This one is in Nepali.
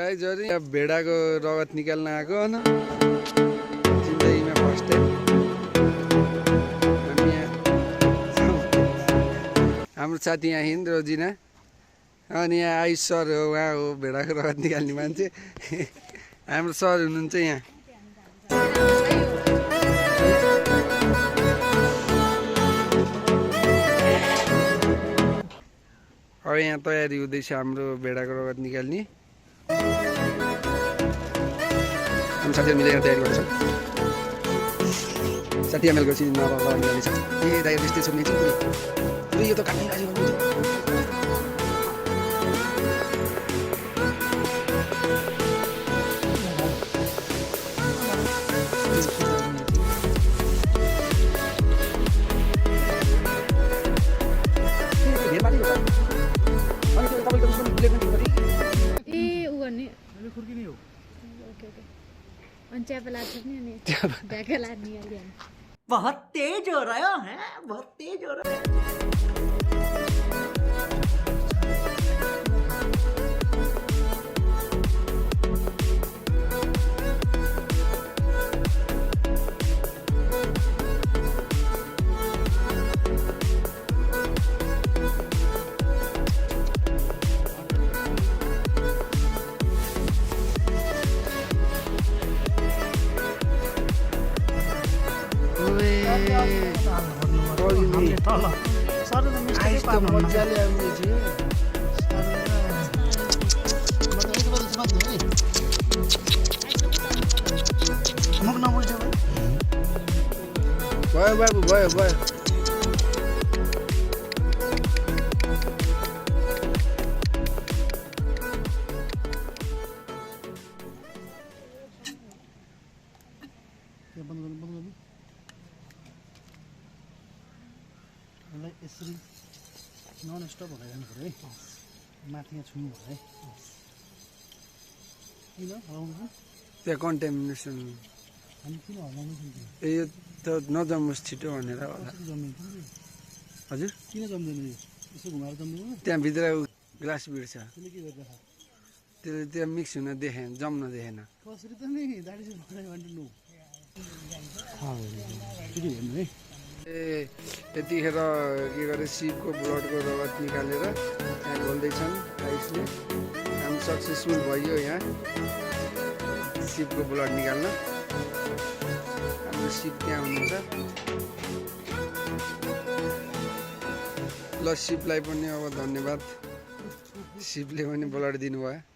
है जरी भेडाको रगत निकाल्न आएको होइन जिन्दगीमा फर्स्ट टाइम हामी यहाँ हाम्रो साथी यहाँ हिन्द रोजिना अनि यहाँ आयुष सर हो उहाँ हो भेडाको रगत निकाल्ने मान्छे हाम्रो सर हुनुहुन्छ यहाँ अब यहाँ तयारी हुँदैछ हाम्रो भेडाको रगत निकाल्ने हामी साथीहरू मिलेर तयारी गर्छौँ 60 ml को सिजनमा अब रगत निकाल्नेछ ए दाइ त्यस्तै छ नि यो त काट्नै राजी गर्नुहुन्छ बहुत तेज हो रहा है बहुत तेज हो रहा है मजाले आउँदैछ भयो बाबु भयो भयो यसरी नन स्टप भएर जानु पऱ्यो है माथि यहाँ छुनु भयो है किन हराउनु त्यहाँ कन्टामिनेसन हामी किन हराउनु ए यो त नजमोस् छिटो भनेर होला जम्मिन्छ हजुर किन जम्दैन यो यसो घुमाएर जम्दैन त्यहाँभित्र ग्लास बिर्छ त्यसले के गर्छ त्यसले त्यहाँ मिक्स हुन देखेन जम्न देखेन कसरी त नि दाडी चाहिँ भन्नु फेरि हेर्नु है ए यतिखेर के गरे सिपको ब्लडको रगत निकालेर त्यहाँ खोल्दैछन् आइसले हामी सक्सेसफुल भयो यहाँ सिपको ब्लड निकाल्न हाम्रो सिप त्यहाँ हुनुहुन्छ ल सिपलाई पनि अब धन्यवाद सिपले पनि ब्लड दिनुभयो